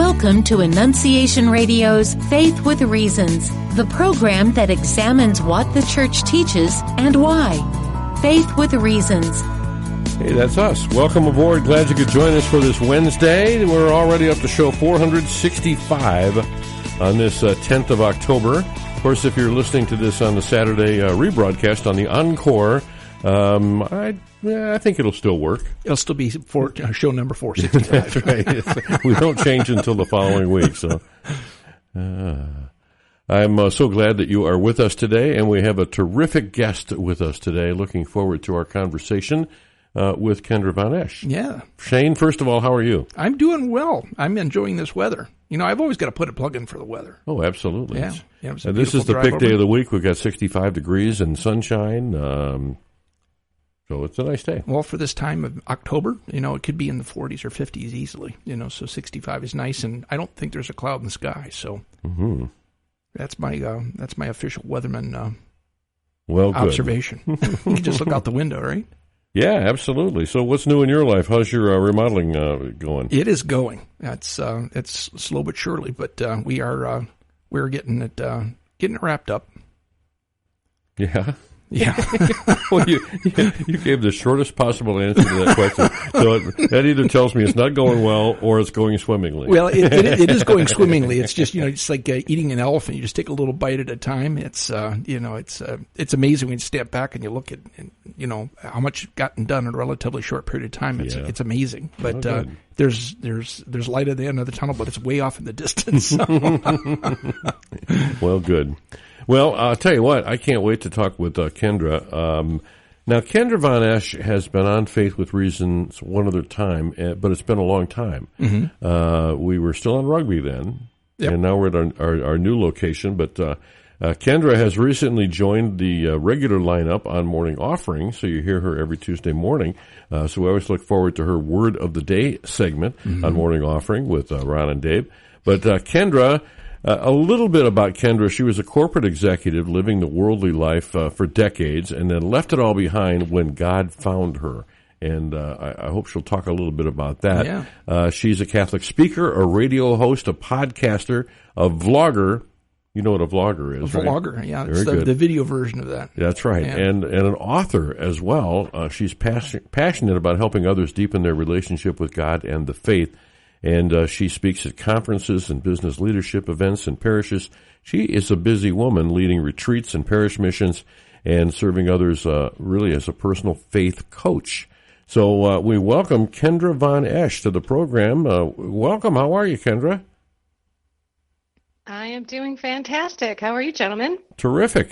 Welcome to Annunciation Radio's Faith with Reasons, the program that examines what the church teaches and why. Faith with Reasons. Hey, that's us. Welcome aboard. Glad you could join us for this Wednesday. We're already up to show 465 on this 10th of October. Of course, if you're listening to this on the Saturday rebroadcast on the Encore, I think it'll still work. It'll still be show number 465. That's right. We don't change until the following week. So I'm so glad that you are with us today, and we have a terrific guest with us today. Looking forward to our conversation with Kendra Von Esh. Yeah. Shane, first of all, how are you? I'm doing well. I'm enjoying this weather. You know, I've always got to put a plug in for the weather. Oh, absolutely. Yeah. This is the pick day of the week. We've got 65 degrees and sunshine. So it's a nice day. Well, for this time of October, you know, it could be in the 40s or 50s easily. You know, so 65 is nice, and I don't think there's a cloud in the sky. So that's my official weatherman observation. You can just look out the window, right? Yeah, absolutely. So what's new in your life? How's your remodeling going? It is going. It's slow but surely, but we're getting it wrapped up. Yeah. Yeah. Well, you gave the shortest possible answer to that question. So that either tells me it's not going well or it's going swimmingly. Well, it is going swimmingly. It's just, you know, it's like eating an elephant. You just take a little bite at a time. It's amazing when you step back and you look at, you know, how much gotten done in a relatively short period of time. It's amazing. But there's light at the end of the tunnel, but it's way off in the distance. Well, good. Well, I'll tell you what, I can't wait to talk with Kendra. Now, Kendra Von Esh has been on Faith with Reasons one other time, but it's been a long time. Mm-hmm. We were still on Rugby then, and now we're at our new location. But Kendra has recently joined the regular lineup on Morning Offering, so you hear her every Tuesday morning. So we always look forward to her Word of the Day segment on Morning Offering with Ron and Dave. But Kendra... a little bit about Kendra. She was a corporate executive living the worldly life for decades and then left it all behind when God found her. And I hope she'll talk a little bit about that. Yeah. She's a Catholic speaker, a radio host, a podcaster, a vlogger. You know what a vlogger is, right? A vlogger, yeah. It's the video version of that. That's right. Yeah. And an author as well. She's passionate about helping others deepen their relationship with God and the faith. And she speaks at conferences and business leadership events in parishes. She is a busy woman leading retreats and parish missions and serving others really as a personal faith coach. So we welcome Kendra Von Esh to the program. Welcome. How are you, Kendra? I am doing fantastic. How are you, gentlemen? Terrific.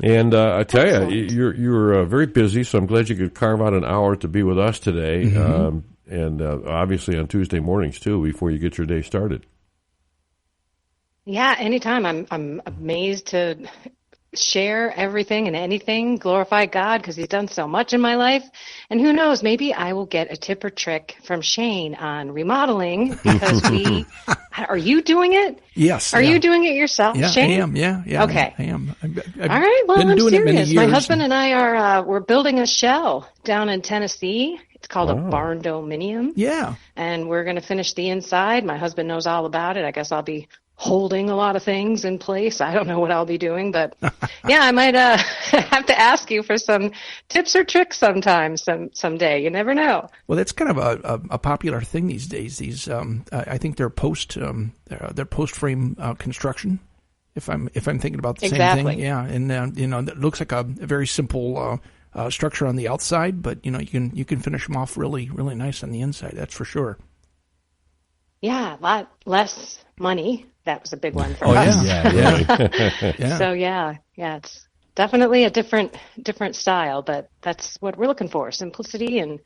And I tell you, you're very busy, so I'm glad you could carve out an hour to be with us today. Mm-hmm. And obviously on Tuesday mornings, too, before you get your day started. Yeah, anytime. I'm amazed to share everything and anything, glorify God, because he's done so much in my life. And who knows, maybe I will get a tip or trick from Shane on remodeling, because are you doing it? Yes. Are you doing it yourself, Shane? I am, yeah. Okay. I am. All right, well, I'm serious. My husband and I are, we're building a shell down in Tennessee. It's called a barn dominium. Yeah. And we're going to finish the inside. My husband knows all about it. I guess I'll be holding a lot of things in place. I don't know what I'll be doing, but yeah, I might have to ask you for some tips or tricks someday. You never know. Well, that's kind of a popular thing these days. These I think they're post frame construction. If I'm thinking about the same thing, yeah. And you know, it looks like a very simple structure on the outside, but you know, you can finish them off really, really nice on the inside. That's for sure. Yeah, a lot less money. That was a big one for us. Yeah. So yeah, it's definitely a different style, but that's what we're looking for: simplicity and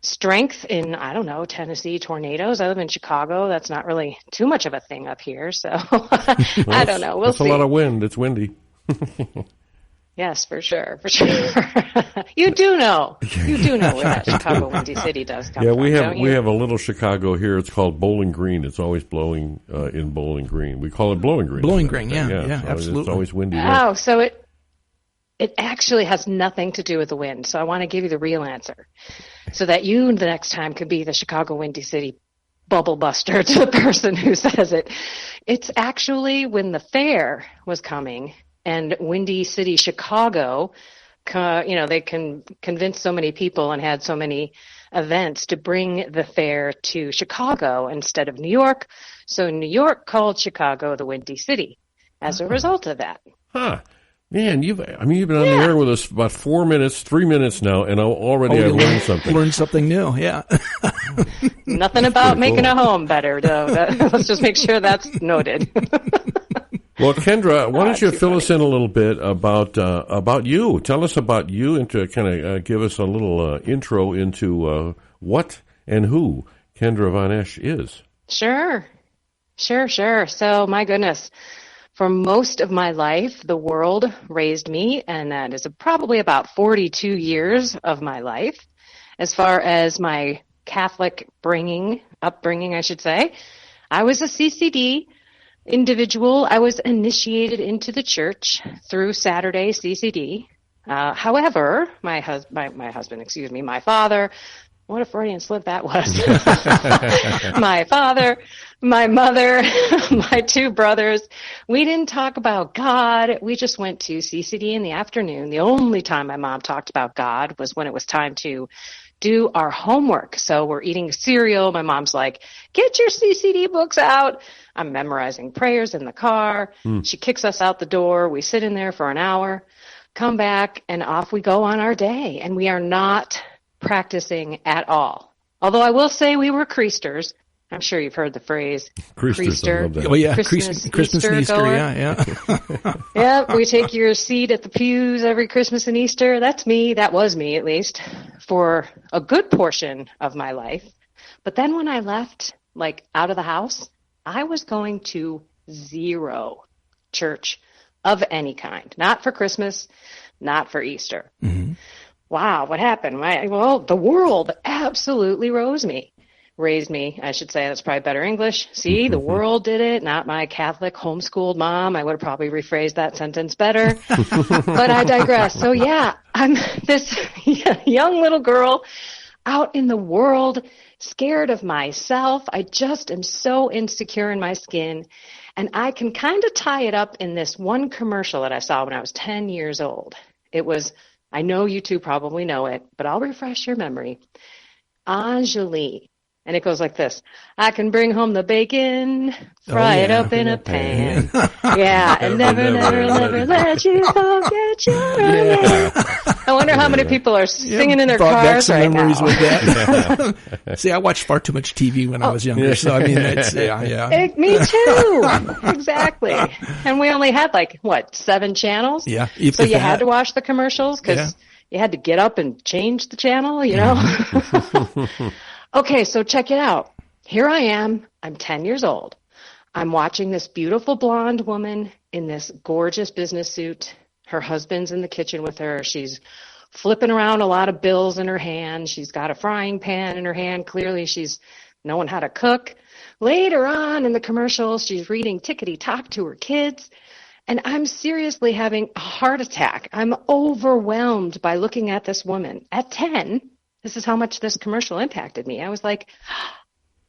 strength in, I don't know, Tennessee tornadoes. I live in Chicago. That's not really too much of a thing up here, so I don't know. We'll see. It's a lot of wind. It's windy. Yes, for sure. You do know where that Chicago Windy City does come from. Yeah, we have a little Chicago here. It's called Bowling Green. It's always blowing in Bowling Green. We call it Blowing Green. Blowing Green, yeah, so absolutely. It's always windy. Oh, so it actually has nothing to do with the wind. So I want to give you the real answer, so that you the next time could be the Chicago Windy City bubble buster to the person who says it. It's actually when the fair was coming and Windy City, Chicago, they can convince so many people and had so many events to bring the fair to Chicago instead of New York. So New York called Chicago the Windy City as a result of that. Huh. Man, you've been on the air with us about 3 minutes now, and already I've learned something. Learned something new, yeah. Nothing about making a home better, though. Let's just make sure that's noted. Well, Kendra, why don't you fill us in a little bit about you? Tell us about you and to kind of give us a little intro into what and who Kendra Von Esh is. Sure. So, my goodness, for most of my life, the world raised me, and that is probably about 42 years of my life. As far as my Catholic upbringing, I should say, I was a CCD individual. I was initiated into the church through Saturday CCD. However, my father, what a Freudian slip that was. My father, my mother, my two brothers, we didn't talk about God. We just went to CCD in the afternoon. The only time my mom talked about God was when it was time to do our homework. So we're eating cereal. My mom's like, get your CCD books out. I'm memorizing prayers in the car. She kicks us out the door. We sit in there for an hour, come back, and off we go on our day. And we are not practicing at all. Although I will say we were creasters. I'm sure you've heard the phrase creaster. Oh yeah, Christmas and Easter. Yeah. Yeah, we take your seat at the pews every Christmas and Easter. That's me. That was me, at least, for a good portion of my life. But then when I left, out of the house, I was going to zero church of any kind. Not for Christmas, not for Easter. Mm-hmm. Wow, what happened? The world absolutely raised me, I should say. That's probably better English. See, the world did it, not my Catholic homeschooled mom. I would have probably rephrased that sentence better. But I digress. So yeah, I'm this young little girl out in the world, scared of myself. I just am so insecure in my skin. And I can kind of tie it up in this one commercial that I saw when I was 10 years old. It was, I know you two probably know it, but I'll refresh your memory. Angeli. And it goes like this. I can bring home the bacon, fry it up in a pan. Yeah, and never let you forget your name. I wonder how many people are singing in their cars right now. With that. See, I watched far too much TV when I was younger, so I mean, it's, yeah. Me too. Exactly. And we only had 7 channels? Yeah. So you had to watch the commercials because you had to get up and change the channel, you know? Okay, so check it out. Here I am. I'm 10 years old. I'm watching this beautiful blonde woman in this gorgeous business suit. Her husband's in the kitchen with her. She's flipping around a lot of bills in her hand. She's got a frying pan in her hand. Clearly, she's knowing how to cook. Later on in the commercial, she's reading tickety-tock to her kids. And I'm seriously having a heart attack. I'm overwhelmed by looking at this woman. At 10, this is how much this commercial impacted me. I was like,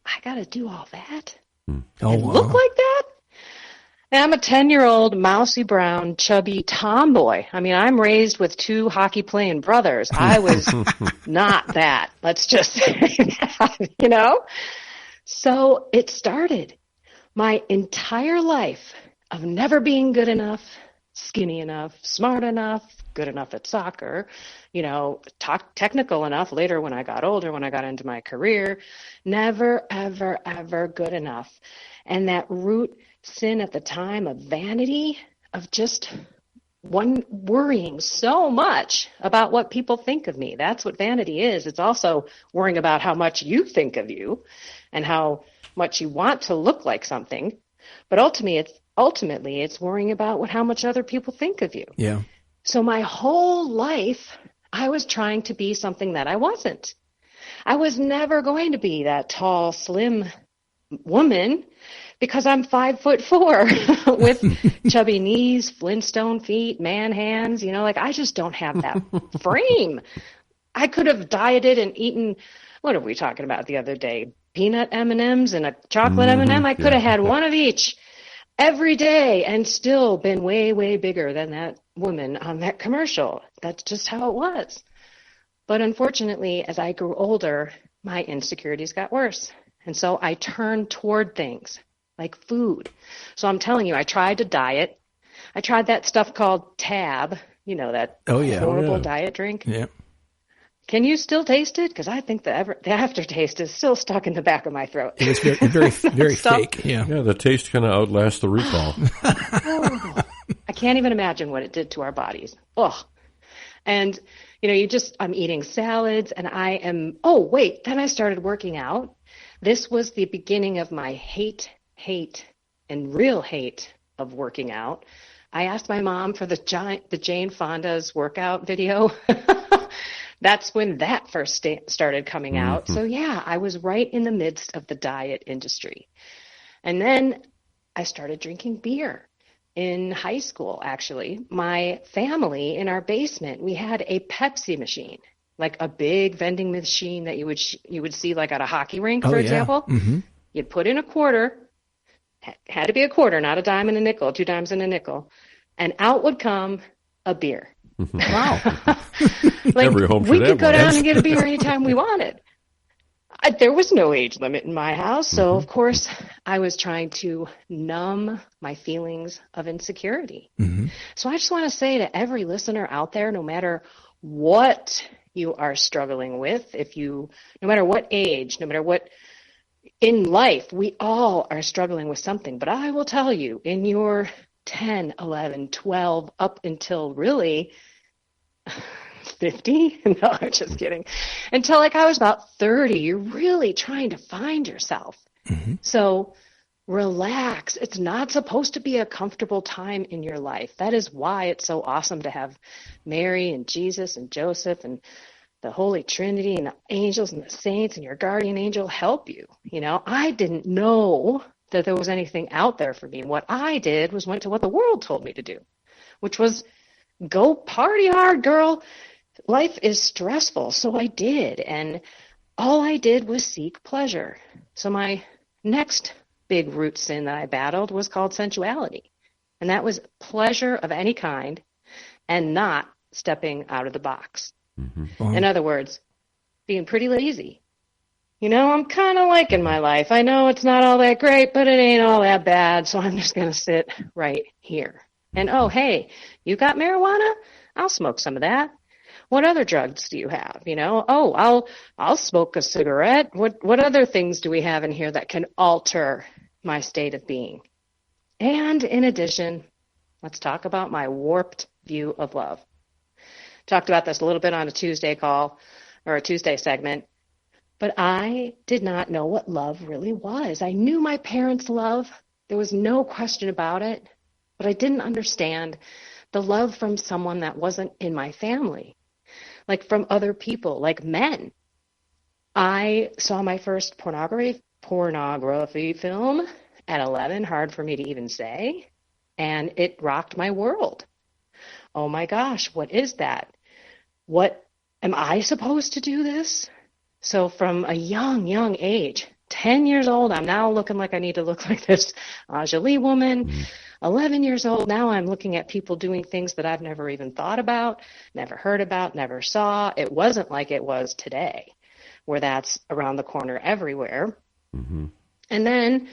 I got to do all that? And look like that? And I'm a 10-year-old, mousy brown, chubby tomboy. I mean, I'm raised with 2 hockey-playing brothers. I was not that. Let's just say that, you know? So it started. My entire life of never being good enough, skinny enough, smart enough, good enough at soccer, technical enough later when I got older, when I got into my career, never, ever, ever good enough. And that root sin at the time of vanity, of just worrying so much about what people think of me. That's what vanity is. It's also worrying about how much you think of you and how much you want to look like something. But ultimately, it's worrying about how much other people think of you. Yeah. So my whole life, I was trying to be something that I wasn't. I was never going to be that tall, slim woman because I'm 5'4" with chubby knees, Flintstone feet, man hands. I just don't have that frame. I could have dieted and eaten. What are we talking about the other day? peanut M&Ms and a chocolate M&M. I could have had one of each every day and still been way, way bigger than that woman on that commercial. That's just how it was. But unfortunately, as I grew older, my insecurities got worse. And so I turned toward things like food. So I'm telling you, I tried to diet. I tried that stuff called Tab, that horrible diet drink. Yeah. Can you still taste it? Because I think the aftertaste is still stuck in the back of my throat. It was very, very fake. Yeah. Yeah, the taste kind of outlasts the recall. I can't even imagine what it did to our bodies. Ugh. And, I'm eating salads and then I started working out. This was the beginning of my hate, and real hate of working out. I asked my mom for the Jane Fonda's workout video. That's when that first started coming out. So yeah, I was right in the midst of the diet industry. And then I started drinking beer in high school, actually. My family, in our basement, we had a Pepsi machine, like a big vending machine that you would see like at a hockey rink, for example. Mm-hmm. You'd put in a quarter, had to be a quarter, not a dime and a nickel, 2 dimes and a nickel, and out would come a beer. Wow. Every home we could go down and get a beer anytime we wanted. There was no age limit in my house, so of course I was trying to numb my feelings of insecurity. So I just want to say to every listener out there, no matter what you are struggling with, no matter what age, no matter what in life, we all are struggling with something. But I will tell you, in your 10, 11, 12, up until really 50? No, I'm just kidding. Until I was about 30, you're really trying to find yourself. So relax. It's not supposed to be a comfortable time in your life. That is why it's so awesome to have Mary and Jesus and Joseph and the Holy Trinity and the angels and the saints and your guardian angel help you. I didn't know that there was anything out there for me. What I did was went to what the world told me to do, which was go party hard, girl. Life is stressful. So I did. And all I did was seek pleasure. So my next big root sin that I battled was called sensuality. And that was pleasure of any kind and not stepping out of the box. Wow. In other words, being pretty lazy. I'm kind of liking my life. I know it's not all that great, but it ain't all that bad. So I'm just going to sit right here. And, hey, you got marijuana? I'll smoke some of that. What other drugs do you have? I'll smoke a cigarette. What other things do we have in here that can alter my state of being? And in addition, let's talk about my warped view of love. Talked about this a little bit on a Tuesday call or a Tuesday segment. But I did not know what love really was. I knew my parents' love. There was no question about it. But I didn't understand the love from someone that wasn't in my family, like from other people, like men. I saw my first pornography film at 11, hard for me to even say, and it rocked my world. Oh my gosh, what is that? What, am I supposed to do this? So from a young age, 10 years old, I'm now looking like I need to look like this Anjali woman. 11 years old, now I'm looking at people doing things that I've never even thought about, never heard about, never saw. It wasn't like it was today, where that's around the corner everywhere. And then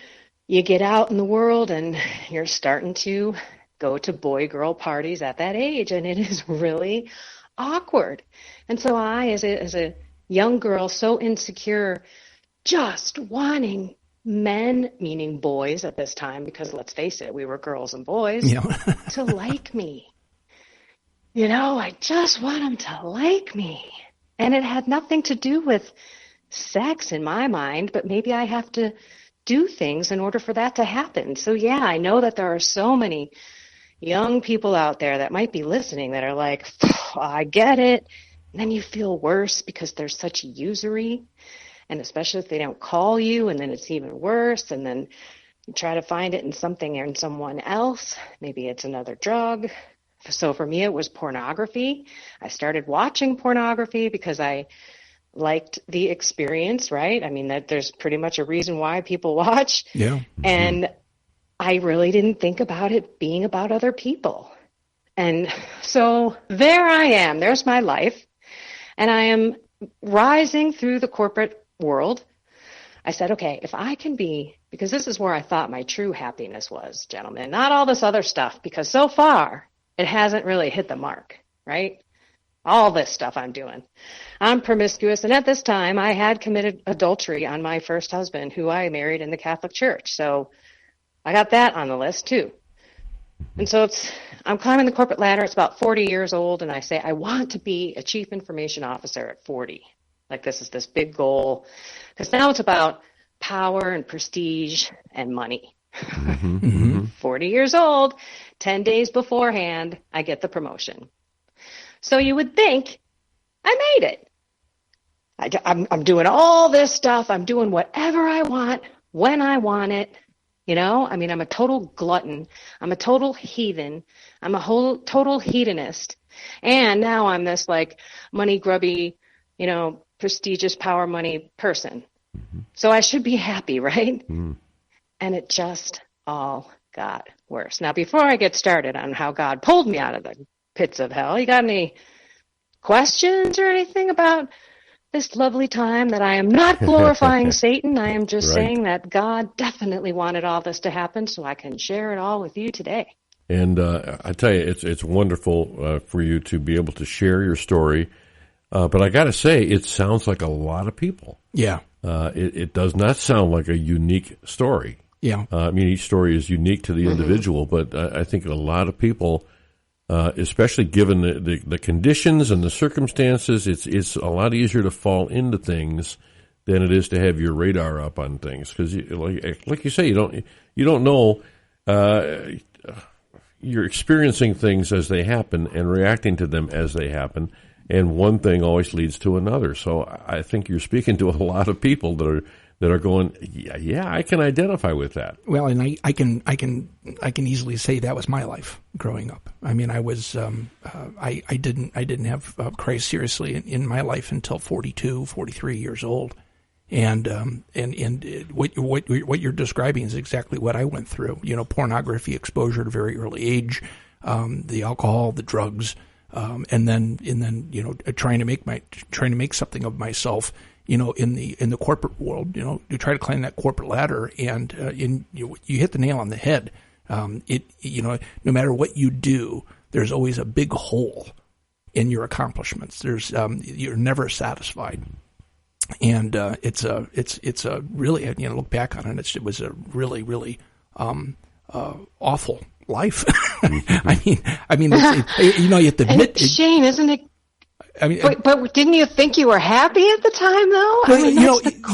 you get out in the world and you're starting to go to boy-girl parties at that age, and it is really awkward. And so I, as a young girl, so insecure, just wanting men, meaning boys at this time, because let's face it, we were girls and boys, to like me. I just want them to like me. And it had nothing to do with sex in my mind, but maybe I have to do things in order for that to happen. So yeah, I know that there are so many young people out there that might be listening that are like, I get it. And then you feel worse because there's such usury. And especially if they don't call you, and then it's even worse. And then you try to find it in something or in someone else. Maybe it's another drug. So for me, it was pornography. I started watching pornography because I liked the experience, right? I mean, that there's pretty much a reason why people watch. Yeah. And I really didn't think about it being about other people. And so there I am. There's my life. And I am rising through the corporate world. I said, okay, if I can be, because this is where I thought my true happiness was, gentlemen, not all this other stuff, because so far it hasn't really hit the mark, right? All this stuff I'm doing. I'm promiscuous. And at this time, I had committed adultery on my first husband, who I married in the Catholic Church. So I got that on the list too. And so I'm climbing the corporate ladder. It's about 40 years old. And I say, I want to be a chief information officer at 40. Like, this is this big goal. Because now it's about power and prestige and money. 40 years old, 10 days beforehand, I get the promotion. So you would think I made it. I'm doing all this stuff. I'm doing whatever I want, when I want it. You know, I mean, I'm a total glutton. I'm a total heathen. I'm a total hedonist. And now I'm this like money grubby, you know, prestigious power money person. So I should be happy, right? And it just all got worse. Now, before I get started on how God pulled me out of the pits of hell, you got any questions or anything about this lovely time that I am not glorifying Satan? I am just saying that God definitely wanted all this to happen so I can share it all with you today. And I tell you, it's wonderful for you to be able to share your story. But I got to say, it sounds like a lot of people. Yeah. It does not sound like a unique story. Yeah. I mean, each story is unique to the individual, but I think a lot of people, especially given the conditions and the circumstances, it's a lot easier to fall into things than it is to have your radar up on things. Because, like you say, you don't know. You're experiencing things as they happen and reacting to them as they happen. And one thing always leads to another. So I think you're speaking to a lot of people that are going, yeah, I can identify with that. Well, and I can easily say that was my life growing up. I mean, I was I didn't have Christ seriously in my life until 42, 43 years old. And what you're describing is exactly what I went through. You know, pornography exposure at a very early age, the alcohol, the drugs. And then you know, trying to make something of myself, you know, in the corporate world. You know, you try to climb that corporate ladder, and you hit the nail on the head. You know, no matter what you do, there's always a big hole in your accomplishments. You're never satisfied, and it's a really, you know, look back on it, it was a really, really awful life. I mean, you know, you have to admit, Shane, isn't it? I mean, but didn't you think you were happy at the time, though? Well, I mean,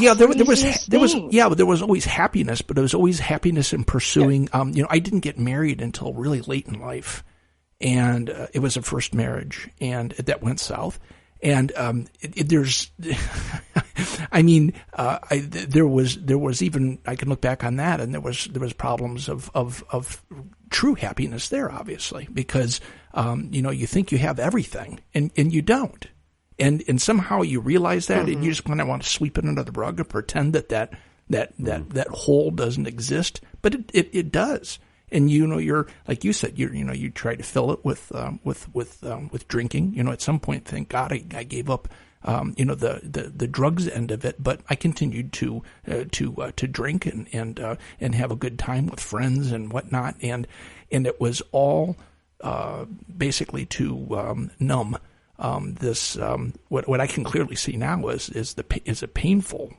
you know, there was always happiness, but there was always happiness in pursuing. You know, I didn't get married until really late in life, and it was a first marriage, and that went south. And there's, I mean, there was even, I can look back on that, and there was problems of true happiness there, obviously, because you know, you think you have everything, and you don't, and somehow you realize that, and you just kind of want to sweep it under the rug and pretend that hole doesn't exist, but it does. And you know, you're like you said, you try to fill it with drinking. You know, at some point, thank God I gave up, you know, the drugs end of it, but I continued to drink and have a good time with friends and whatnot, and it was all basically to numb this what I can clearly see now is a painful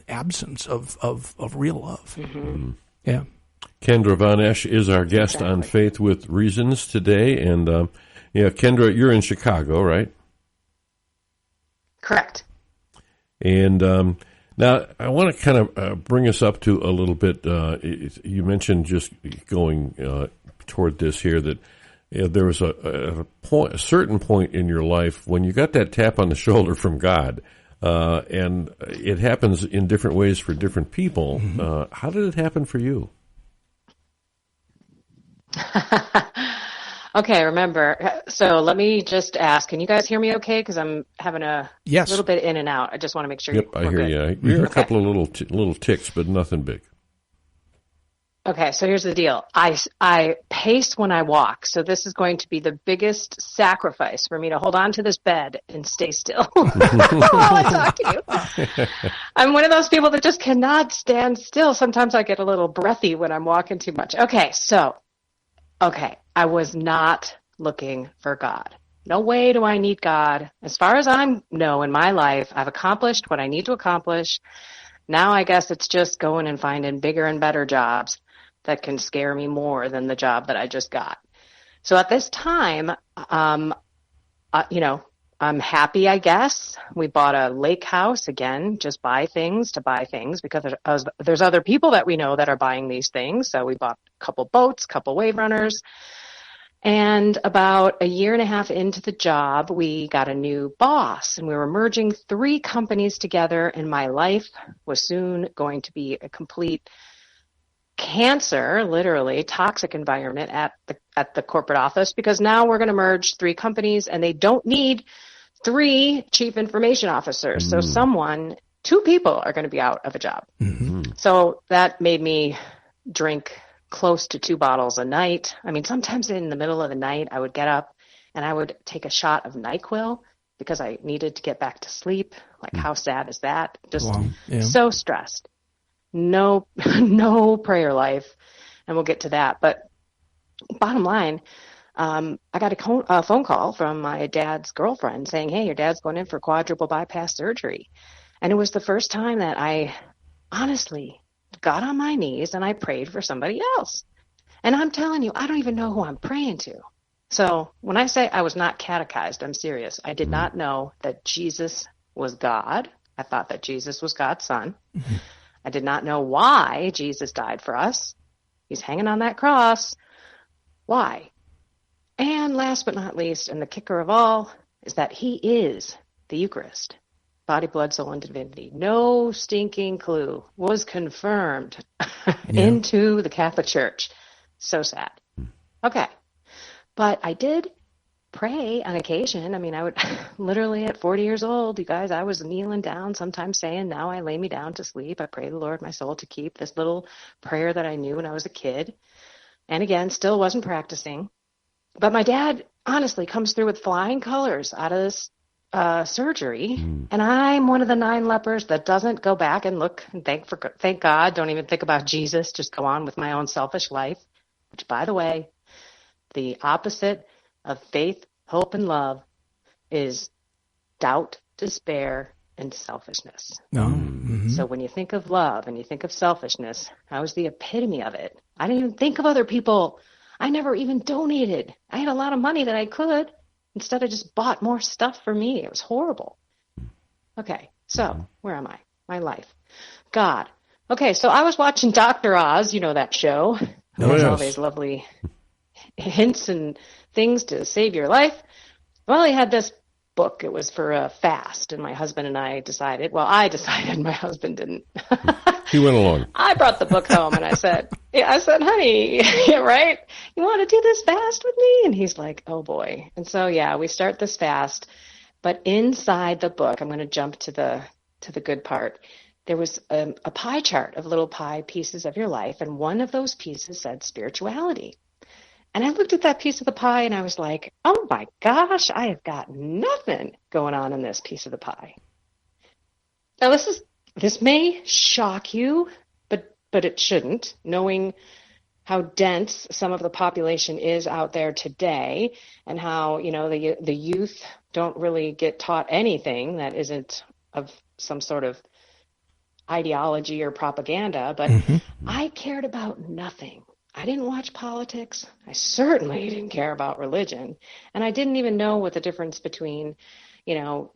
absence of real love. Yeah. Kendra Von Esh is our guest on Faith with Reasons today. And, yeah, Kendra, you're in Chicago, right? Correct. And now I want to kind of bring us up to a little bit. You mentioned just going toward this here that there was a certain point in your life when you got that tap on the shoulder from God. And it happens in different ways for different people. How did it happen for you? Okay, remember. So let me just ask, can you guys hear me okay? Because I'm having a little bit in and out. I just want to make sure. Yep, I hear you. You hear a couple of little ticks, but nothing big. Okay, so here's the deal. I pace when I walk, so this is going to be the biggest sacrifice for me to hold on to this bed and stay still while I talk to you. I'm one of those people that just cannot stand still. Sometimes I get a little breathy when I'm walking too much. Okay, I was not looking for God. No way do I need God. As far as I know in my life, I've accomplished what I need to accomplish. Now I guess it's just going and finding bigger and better jobs that can scare me more than the job that I just got. So at this time, I'm happy, I guess. We bought a lake house again, just buy things to buy things because there's other people that we know that are buying these things. So we bought a couple boats, couple wave runners. And about a year and a half into the job, we got a new boss and we were merging 3 companies together, and my life was soon going to be a complete cancer, literally toxic environment at the corporate office, because now we're going to merge 3 companies and they don't need 3 chief information officers. So 2 people are going to be out of a job. Mm-hmm. So that made me drink close to 2 bottles a night. I mean, sometimes in the middle of the night, I would get up and I would take a shot of NyQuil because I needed to get back to sleep. Like, how sad is that? Just so stressed. No prayer life, and we'll get to that. But bottom line, I got a phone call from my dad's girlfriend saying, hey, your dad's going in for quadruple bypass surgery. And it was the first time that I honestly got on my knees and I prayed for somebody else. And I'm telling you, I don't even know who I'm praying to. So when I say I was not catechized, I'm serious. I did not know that Jesus was God. I thought that Jesus was God's son. Mm-hmm. I did not know why Jesus died for us. He's hanging on that cross. Why? And last but not least, and the kicker of all, is that he is the Eucharist. Body, blood, soul, and divinity. No stinking clue. Was confirmed into the Catholic Church. So sad. Okay. But I did pray on occasion. I mean, I would literally at 40 years old, you guys, I was kneeling down, sometimes saying, now I lay me down to sleep. I pray the Lord my soul to keep, this little prayer that I knew when I was a kid. And again, still wasn't practicing. But my dad honestly comes through with flying colors out of this surgery. And I'm one of the 9 lepers that doesn't go back and look and thank God, don't even think about Jesus, just go on with my own selfish life, which, by the way, the opposite of faith, hope, and love is doubt, despair, and selfishness. So when you think of love and you think of selfishness, I was the epitome of it. I didn't even think of other people. I never even donated. I had a lot of money that I could. Instead, I just bought more stuff for me. It was horrible. Okay, so where am I? My life. God. Okay, so I was watching Dr. Oz, you know that show. There's all these lovely hints and things to save your life. Well, he had this book. It was for a fast, and my husband and I decided. Well, I decided. My husband didn't. He went along. I brought the book home, and I said, honey, right? You want to do this fast with me? And he's like, oh boy. And so, we start this fast. But inside the book, I'm going to jump to the good part. There was a pie chart of little pie pieces of your life, and one of those pieces said spirituality. And I looked at that piece of the pie and I was like, oh my gosh, I have got nothing going on in this piece of the pie. Now this may shock you, but it shouldn't, knowing how dense some of the population is out there today and how, the youth don't really get taught anything that isn't of some sort of ideology or propaganda, but I cared about nothing. I didn't watch politics. I certainly didn't care about religion. And I didn't even know what the difference between,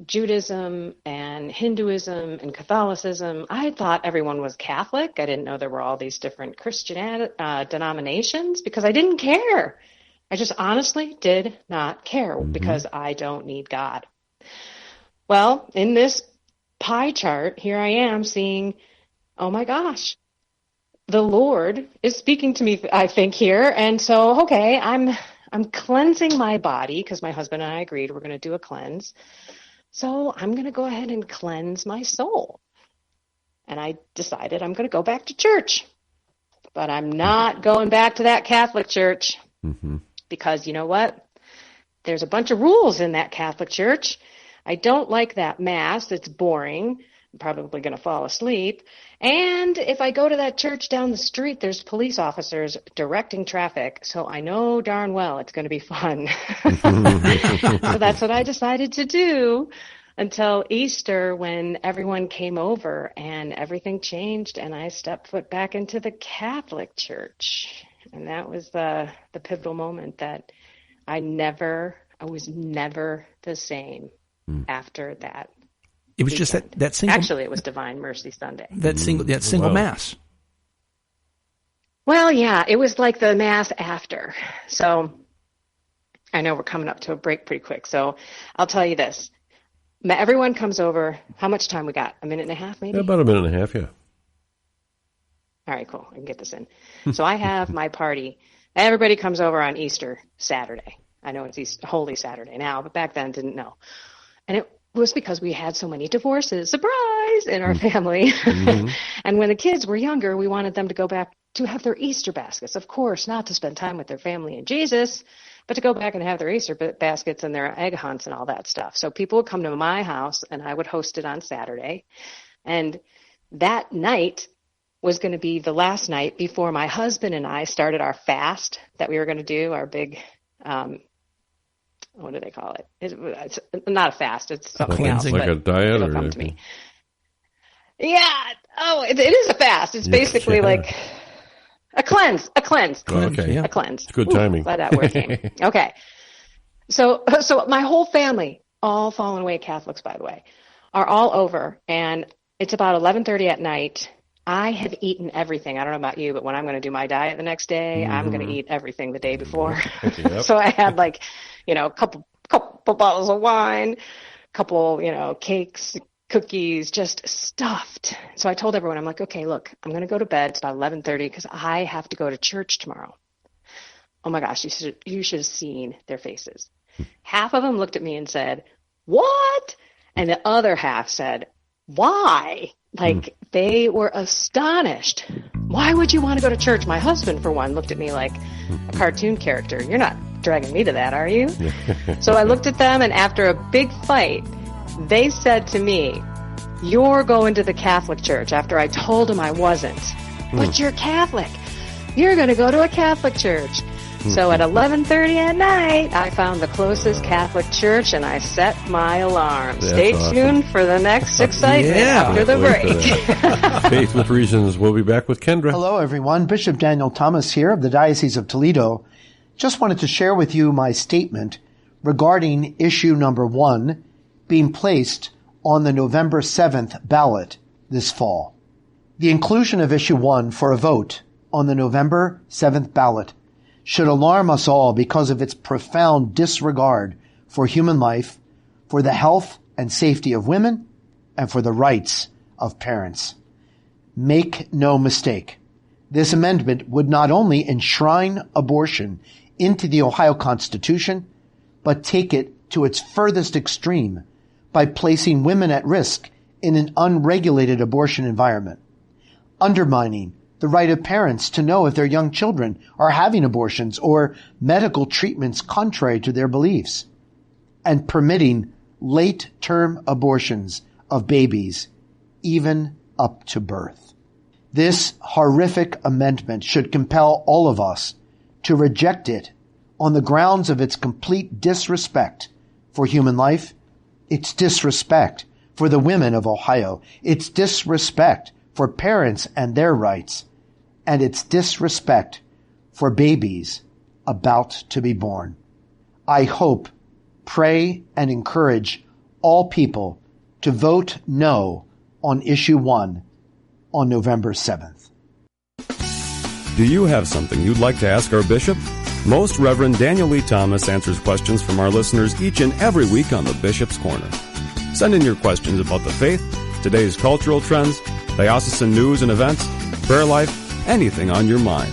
Judaism and Hinduism and Catholicism. I thought everyone was Catholic. I didn't know there were all these different Christian denominations because I didn't care. I just honestly did not care because I don't need God. Well, in this pie chart, here I am seeing, oh my gosh, the Lord is speaking to me, I think, here. And so, okay, I'm I'm cleansing my body because my husband and I agreed we're going to do a cleanse. So I'm going to go ahead and cleanse my soul. And I decided I'm going to go back to church. But I'm not going back to that Catholic church because you know what? There's a bunch of rules in that Catholic church. I don't like that Mass. It's boring. I'm probably going to fall asleep. And if I go to that church down the street, there's police officers directing traffic. So I know darn well it's going to be fun. So that's what I decided to do until Easter, when everyone came over and everything changed and I stepped foot back into the Catholic Church. And that was the pivotal moment that I was never the same after that. It was weekend. Just that single. Actually, it was Divine Mercy Sunday. That single Mass. Well, yeah, it was like the Mass after. So I know we're coming up to a break pretty quick. So I'll tell you this. Everyone comes over. How much time we got? A minute and a half, maybe? Yeah, about a minute and a half, yeah. All right, cool. I can get this in. So I have my party. Everybody comes over on Easter Saturday. I know it's Holy Saturday now, but back then didn't know. And it was because we had so many divorces, surprise, in our family. And when the kids were younger, we wanted them to go back to have their Easter baskets. Of course, not to spend time with their family and Jesus, but to go back and have their Easter baskets and their egg hunts and all that stuff. So people would come to my house, and I would host it on Saturday. And that night was going to be the last night before my husband and I started our fast that we were going to do, our big, what do they call it? It's not a fast. It's something else. Like a diet? It'll come to me. Yeah. Oh, it is a fast. It's basically like a cleanse. Okay. A cleanse. It's good timing. Glad that word came. Okay. So my whole family, all fallen away Catholics, by the way, are all over, and it's about 11:30 at night. I have eaten everything. I don't know about you, but when I'm going to do my diet the next day, I'm going to eat everything the day before. Yep. So I had a couple bottles of wine, couple, cakes, cookies, just stuffed. So I told everyone, I'm like, okay, look, I'm going to go to bed. It's about 11:30 because I have to go to church tomorrow. Oh my gosh, you should have seen their faces. Half of them looked at me and said, what? And the other half said, why? They were astonished. Why would you want to go to church? My husband, for one, looked at me like a cartoon character. You're not dragging me to that, are you? So I looked at them, and after a big fight, they said to me, you're going to the Catholic Church, after I told them I wasn't. But you're Catholic. You're going to go to a Catholic church. So at 11:30 at night, I found the closest Catholic church, and I set my alarm. Stay tuned for the next excitement after the break. Faith with Reasons. We'll be back with Kendra. Hello, everyone. Bishop Daniel Thomas here of the Diocese of Toledo. Just wanted to share with you my statement regarding issue number 1 being placed on the November 7th ballot this fall. The inclusion of issue 1 for a vote on the November 7th ballot should alarm us all because of its profound disregard for human life, for the health and safety of women, and for the rights of parents. Make no mistake, this amendment would not only enshrine abortion into the Ohio Constitution, but take it to its furthest extreme by placing women at risk in an unregulated abortion environment, undermining the right of parents to know if their young children are having abortions or medical treatments contrary to their beliefs, and permitting late-term abortions of babies, even up to birth. This horrific amendment should compel all of us to reject it on the grounds of its complete disrespect for human life, its disrespect for the women of Ohio, its disrespect for parents and their rights, and its disrespect for babies about to be born. I hope, pray, and encourage all people to vote no on issue 1 on November 7th. Do you have something you'd like to ask our bishop? Most Reverend Daniel Lee Thomas answers questions from our listeners each and every week on the Bishop's Corner. Send in your questions about the faith, today's cultural trends, diocesan news and events, prayer life, anything on your mind.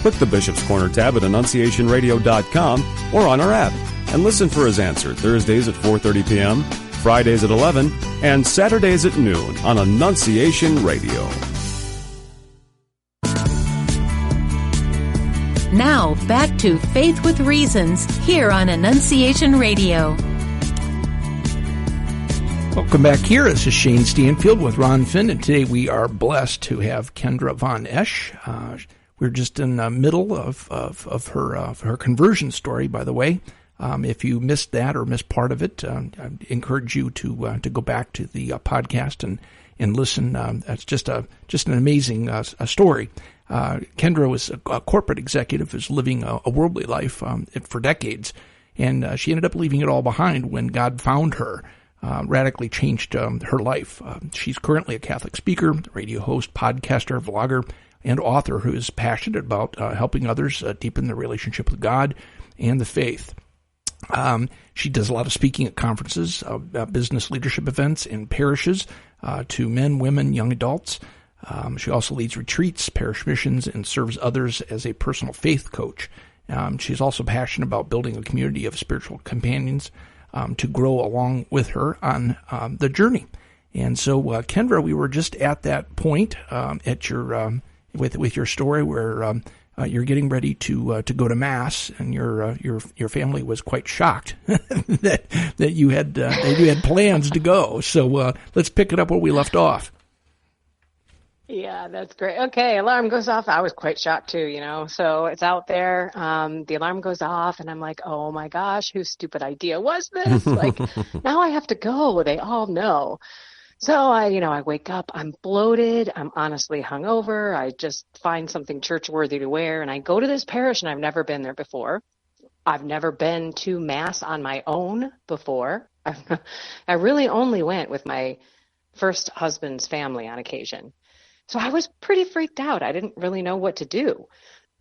Click the Bishop's Corner tab at AnnunciationRadio.com or on our app and listen for his answer Thursdays at 4:30 p.m., Fridays at 11, and Saturdays at noon on Annunciation Radio. Now, back to Faith with Reasons here on Annunciation Radio. Welcome back here. This is Shayne Stanfield with Ron Finn, and today we are blessed to have Kendra Von Esh. We're just in the middle of her conversion story, by the way. If you missed that or missed part of it, I encourage you to go back to the podcast and listen. That's just an amazing story. Kendra was a corporate executive who's living a worldly life for decades, and she ended up leaving it all behind when God found her. Radically changed her life. She's currently a Catholic speaker, radio host, podcaster, vlogger, and author who is passionate about helping others deepen their relationship with God and the faith. She does a lot of speaking at conferences, business leadership events in parishes to men, women, young adults. She also leads retreats, parish missions, and serves others as a personal faith coach. She's also passionate about building a community of spiritual companions to grow along with her on the journey. And so, Kendra, we were just at that point at your with your story where you're getting ready to go to Mass, and your family was quite shocked that you had plans to go. So let's pick it up where we left off. Yeah, that's great. Okay, alarm goes off. I was quite shocked too, so it's out there. The alarm goes off and I'm like, oh my gosh, whose stupid idea was this? Like, now I have to go. They all know. So I wake up, I'm bloated. I'm honestly hungover. I just find something church worthy to wear. And I go to this parish, and I've never been there before. I've never been to Mass on my own before. I really only went with my first husband's family on occasion. So I was pretty freaked out. I didn't really know what to do.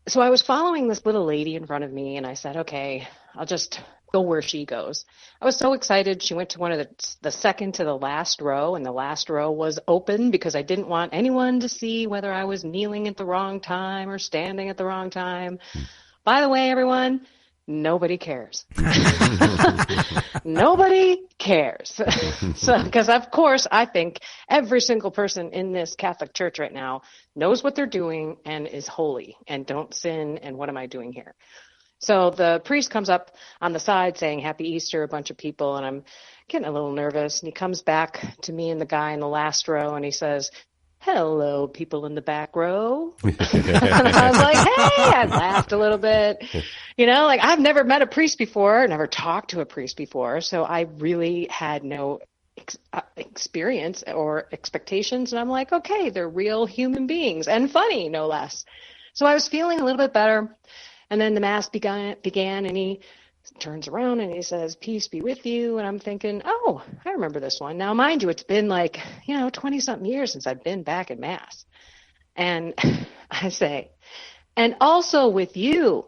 So I was following this little lady in front of me, and I said, okay, I'll just go where she goes. I was so excited. She went to one of the second to the last row, and the last row was open because I didn't want anyone to see whether I was kneeling at the wrong time or standing at the wrong time. By the way, everyone, nobody cares. Nobody cares. So, because of course, I think every single person in this Catholic Church right now knows what they're doing and is holy and don't sin. And what am I doing here? So the priest comes up on the side saying, Happy Easter, a bunch of people. And I'm getting a little nervous. And he comes back to me and the guy in the last row, and he says, hello, people in the back row. And I was like, hey, I laughed a little bit. I've never met a priest before, never talked to a priest before. So I really had no experience or expectations. And I'm like, okay, they're real human beings and funny, no less. So I was feeling a little bit better. And then the Mass began, and he turns around and he says, peace be with you. And I'm thinking, oh, I remember this one. Now, mind you, it's been 20-something years since I've been back at Mass. And I say, and also with you,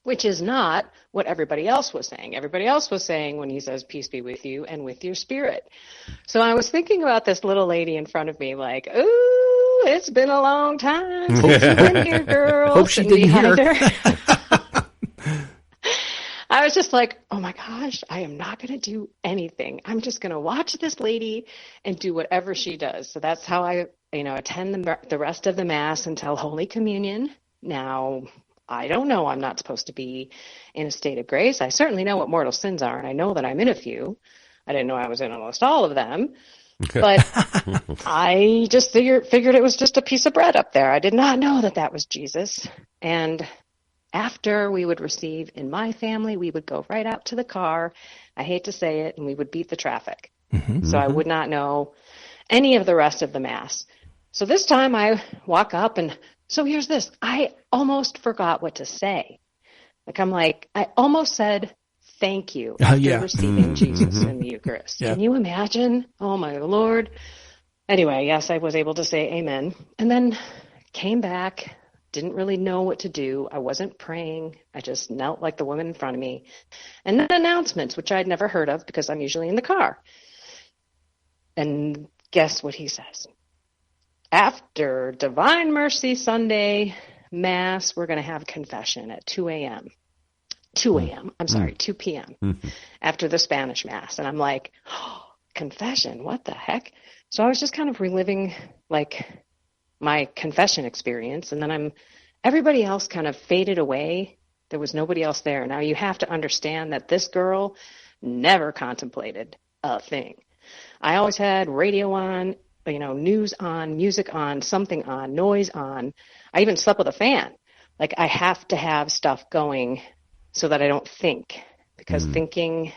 which is not what everybody else was saying. Everybody else was saying when he says, peace be with you and with your spirit. So I was thinking about this little lady in front of me like, ooh, it's been a long time since you've been here, girl. Hope she didn't hear. I was just like, oh my gosh, I am not going to do anything. I'm just going to watch this lady and do whatever she does. So that's how I, attend the rest of the Mass until Holy Communion. Now, I don't know. I'm not supposed to be in a state of grace. I certainly know what mortal sins are, and I know that I'm in a few. I didn't know I was in almost all of them. But I just figured it was just a piece of bread up there. I did not know that was Jesus. And after we would receive in my family, we would go right out to the car. I hate to say it, and we would beat the traffic. So I would not know any of the rest of the Mass. So this time I walk up, and so here's this. I almost forgot what to say. I almost said, thank you after receiving Jesus in the Eucharist. Yeah. Can you imagine? Oh, my Lord. Anyway, yes, I was able to say amen. And then came back, didn't really know what to do. I wasn't praying. I just knelt like the woman in front of me. And then announcements, which I'd never heard of because I'm usually in the car. And guess what he says? After Divine Mercy Sunday, Mass, we're going to have confession at 2 a.m. 2 a.m. I'm sorry, 2 p.m. After the Spanish Mass. And I'm like, oh, confession, what the heck? So I was just kind of reliving like my confession experience. And then everybody else kind of faded away. There was nobody else there. Now you have to understand that this girl never contemplated a thing. I always had radio on, news on, music on, something on, noise on. I even slept with a fan. Like I have to have stuff going so that I don't think, because thinking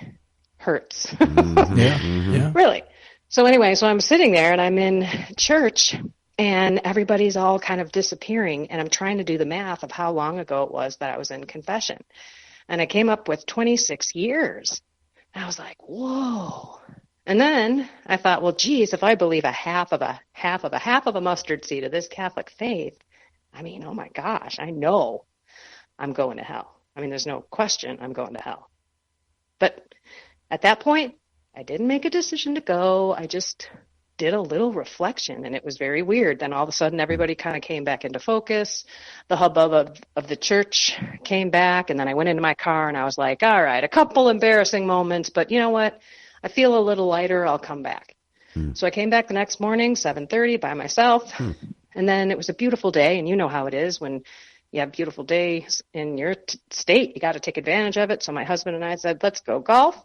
hurts. Yeah. Really. So anyway, so I'm sitting there and I'm in church and everybody's all kind of disappearing, and I'm trying to do the math of how long ago it was that I was in confession. And I came up with 26 years. And I was like, whoa. And then I thought, well, geez, if I believe a half of a mustard seed of this Catholic faith, I mean, oh my gosh, I know I'm going to hell. I mean, there's no question I'm going to hell. But at that point, I didn't make a decision to go. I just did a little reflection, and it was very weird. Then all of a sudden, everybody kind of came back into focus. The hubbub of the church came back, and then I went into my car, and I was like, all right, a couple embarrassing moments, but you know what? I feel a little lighter. I'll come back. So I came back the next morning, 7:30, by myself, and then it was a beautiful day, and you know how it is when you have beautiful days in your state. You got to take advantage of it. So my husband and I said, let's go golf.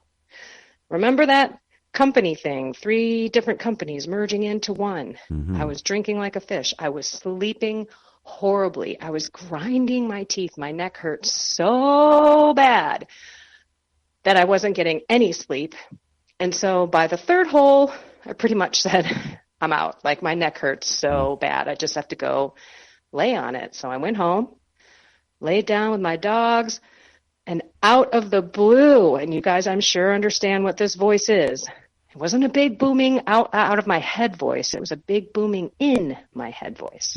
Remember that company thing, 3 different companies merging into one. I was drinking like a fish. I was sleeping horribly. I was grinding my teeth. My neck hurt so bad that I wasn't getting any sleep. And so by the 3rd hole, I pretty much said, I'm out. Like my neck hurts so bad. I just have to go lay on it. So I went home, laid down with my dogs, and out of the blue, and you guys, I'm sure, understand what this voice is. It wasn't a big booming out of my head voice. It was a big booming in my head voice.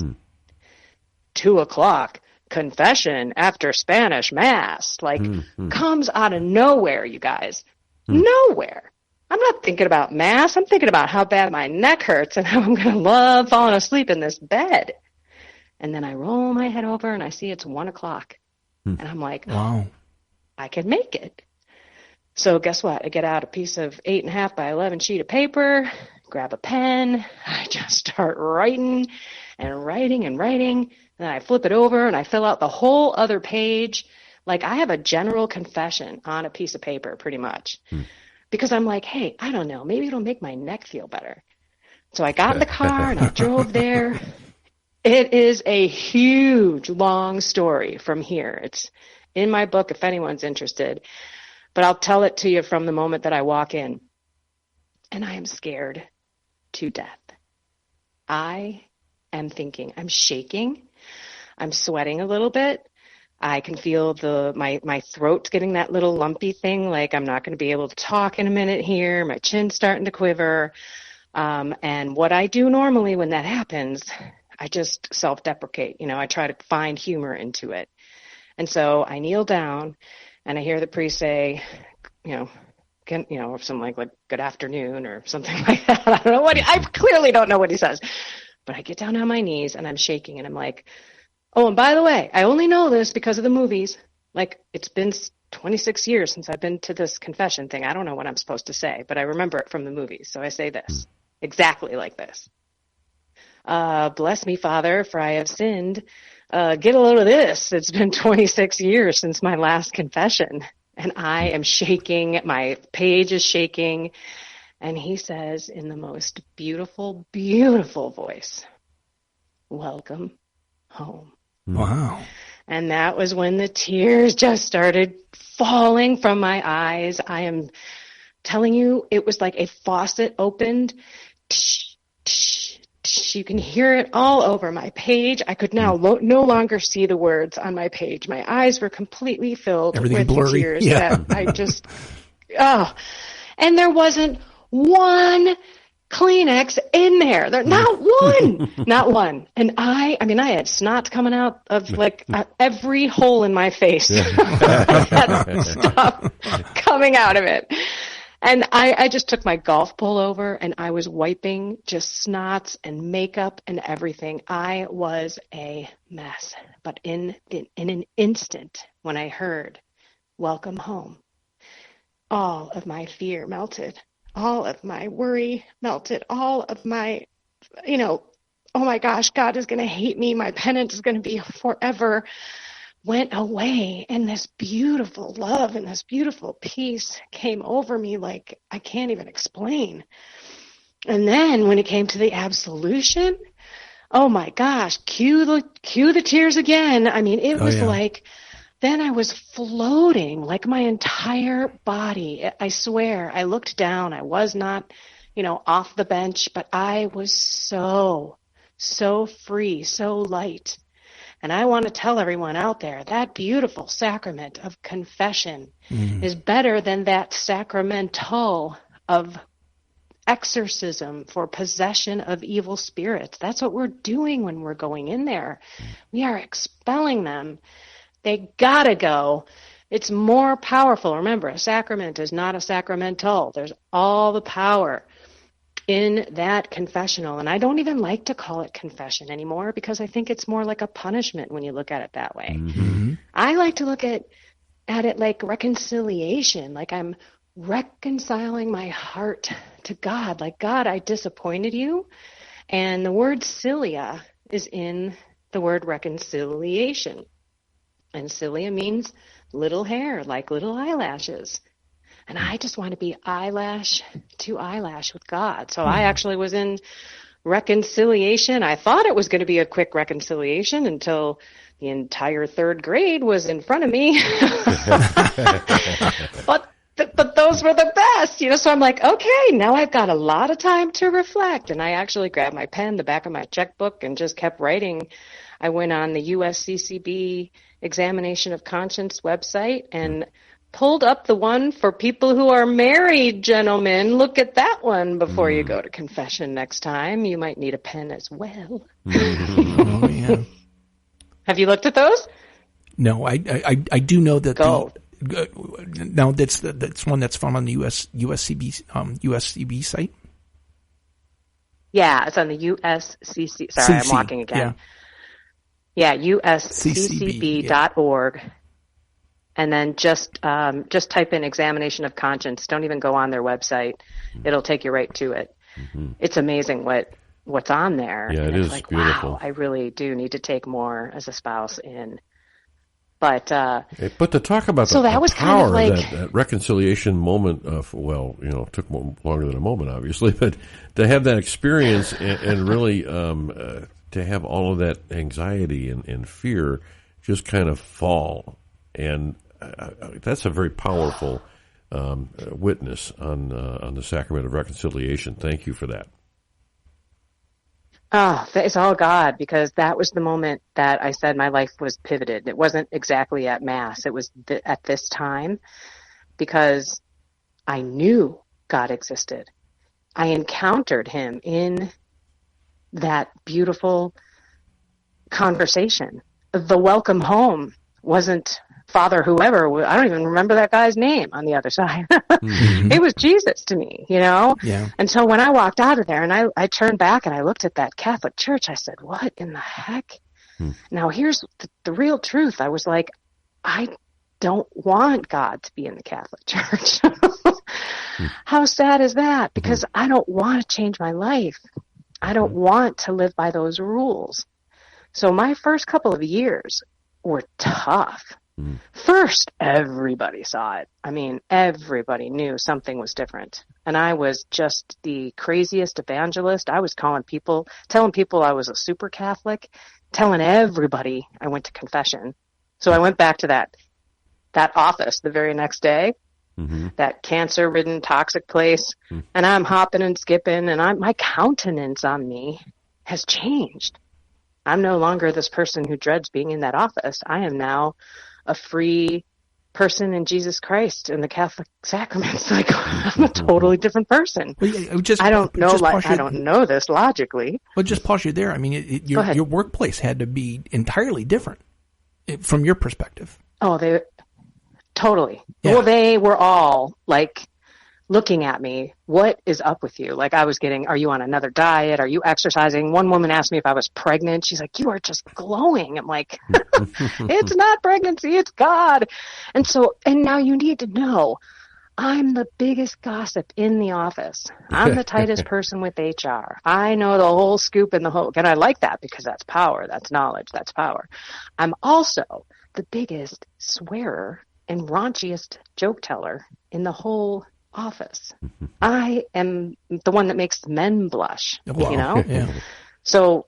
2 o'clock, confession after Spanish Mass, comes out of nowhere, you guys. Nowhere. I'm not thinking about Mass. I'm thinking about how bad my neck hurts and how I'm going to love falling asleep in this bed. And then I roll my head over and I see it's 1 o'clock. And I'm like, wow, I can make it. So guess what? I get out a piece of 8.5 by 11 sheet of paper, grab a pen. I just start writing and writing and writing. And then I flip it over and I fill out the whole other page. Like I have a general confession on a piece of paper pretty much. Because I'm like, hey, I don't know, maybe it'll make my neck feel better. So I got in the car and I drove there. It is a huge, long story from here. It's in my book if anyone's interested. But I'll tell it to you from the moment that I walk in. And I am scared to death. I am thinking, I'm shaking. I'm sweating a little bit. I can feel my throat getting that little lumpy thing, like I'm not going to be able to talk in a minute here. My chin's starting to quiver. And what I do normally when that happens, I just self-deprecate. I try to find humor into it. And so I kneel down and I hear the priest say, something like good afternoon or something like that. I don't know I clearly don't know what he says. But I get down on my knees and I'm shaking and I'm like, oh, and by the way, I only know this because of the movies. Like, it's been 26 years since I've been to this confession thing. I don't know what I'm supposed to say, but I remember it from the movies. So I say this, exactly like this. Bless me, Father, for I have sinned. Get a load of this. It's been 26 years since my last confession. And I am shaking. My page is shaking. And he says in the most beautiful, beautiful voice, welcome home. Wow. And that was when the tears just started falling from my eyes. I am telling you, it was like a faucet opened. Tsh, tsh, tsh. You can hear it all over my page. I could now no longer see the words on my page. My eyes were completely filled with blurry. Tears. Yeah. That I just, and there wasn't one Kleenex in there. Not one. And I had snot coming out of every hole in my face. I had stuff coming out of it. And I just took my golf pullover and I was wiping just snots and makeup and everything. I was a mess. But in an instant, when I heard, "Welcome home," all of my fear melted. All of my worry melted. All of my, oh my gosh, God is going to hate me. My penance is going to be forever. Went away, and this beautiful love and this beautiful peace came over me like I can't even explain. And then when it came to the absolution, oh my gosh, cue the tears again. I mean, it was like, then I was floating like my entire body. I swear, I looked down. I was not, off the bench, but I was so free, so light. And I want to tell everyone out there, that beautiful sacrament of confession is better than that sacramental of exorcism for possession of evil spirits. That's what we're doing when we're going in there. We are expelling them. They gotta go. It's more powerful. Remember, a sacrament is not a sacramental. There's all the power in that confessional. And I don't even like to call it confession anymore because I think it's more like a punishment when you look at it that way. Mm-hmm. I like to look at it like reconciliation, like I'm reconciling my heart to God. Like, God, I disappointed you. And the word cilia is in the word reconciliation. And cilia means little hair, like little eyelashes. And I just want to be eyelash to eyelash with God. So I actually was in reconciliation. I thought it was going to be a quick reconciliation until the entire third grade was in front of me. But those were the best, So I'm like, okay, now I've got a lot of time to reflect. And I actually grabbed my pen, the back of my checkbook, and just kept writing. I went on the USCCB Examination of Conscience website and pulled up the one for people who are married, gentlemen. Look at that one before you go to confession next time. You might need a pen as well. Oh, yeah. Have you looked at those? No, I do know that. Go. Now that's one that's from on the USCB site. Yeah, it's on the USCC. Sorry, I'm walking again. Yeah, USCCB.org. And then just type in examination of conscience. Don't even go on their website. It'll take you right to it. Mm-hmm. It's amazing what's on there. Yeah, it is like, beautiful. Wow, I really do need to take more as a spouse in. But to talk about so the that was power, kind of like that reconciliation moment of, it took longer than a moment, obviously, but to have that experience and really to have all of that anxiety and fear just kind of fall. And that's a very powerful witness on the sacrament of reconciliation. Thank you for that. Oh, it's all God, because that was the moment that I said my life was pivoted. It wasn't exactly at Mass. It was at this time, because I knew God existed. I encountered him in that beautiful conversation. The welcome home wasn't Father whoever, I don't even remember that guy's name on the other side. Mm-hmm. It was Jesus to me, Yeah. And so when I walked out of there and I turned back and I looked at that Catholic church, I said, what in the heck? Now here's the real truth. I was like, I don't want God to be in the Catholic Church. How sad is that? Because I don't want to change my life. I don't want to live by those rules. So my first couple of years were tough. First, everybody saw it. I mean, everybody knew something was different. And I was just the craziest evangelist. I was telling people I was a super Catholic, telling everybody I went to confession. So I went back to that office the very next day, that cancer-ridden, toxic place, and I'm hopping and skipping, and my countenance on me has changed. I'm no longer this person who dreads being in that office. I am now a free person in Jesus Christ and the Catholic sacraments. Like, I'm a totally different person. Well, I don't know this logically. Well, just pause you there. I mean, your workplace had to be entirely different from your perspective. Oh, they totally. Yeah. Well, they were all like looking at me, what is up with you? Like I was getting, are you on another diet? Are you exercising? One woman asked me if I was pregnant. She's like, you are just glowing. I'm like, it's not pregnancy, it's God. And now you need to know, I'm the biggest gossip in the office. I'm the tightest person with HR. I know the whole scoop in the whole, and I like that because that's power, that's knowledge, that's power. I'm also the biggest swearer and raunchiest joke teller in the whole office. I am the one that makes men blush, wow. you know? Yeah. So,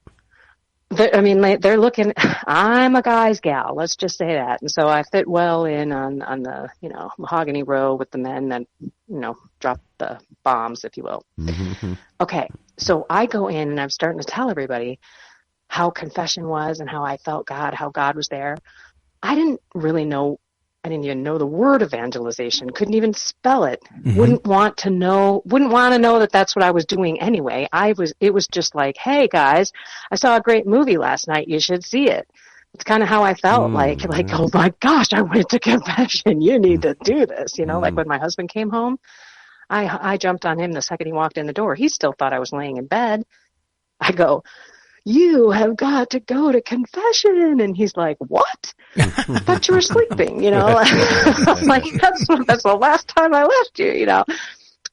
they're looking, I'm a guy's gal, let's just say that. And so I fit well in on the, mahogany row with the men that, drop the bombs, if you will. Mm-hmm. Okay. So I go in and I'm starting to tell everybody how confession was and how I felt God, how God was there. I didn't even know the word evangelization, couldn't even spell it, wouldn't want to know that that's what I was doing anyway. It was just like, hey guys, I saw a great movie last night, you should see it. It's kind of how I felt, like, oh my gosh, I went to confession, you need to do this, like when my husband came home, I jumped on him the second he walked in the door. He still thought I was laying in bed. I go, you have got to go to confession. And he's like, what? I thought you were sleeping, I'm like, that's the last time I left you,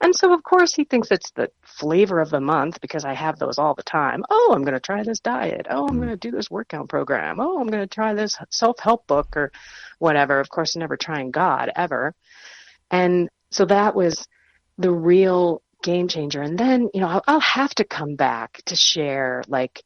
And so, of course, he thinks it's the flavor of the month because I have those all the time. Oh, I'm going to try this diet. Oh, I'm going to do this workout program. Oh, I'm going to try this self-help book or whatever. Of course, never trying God ever. And so that was the real game changer. And then, I'll have to come back to share like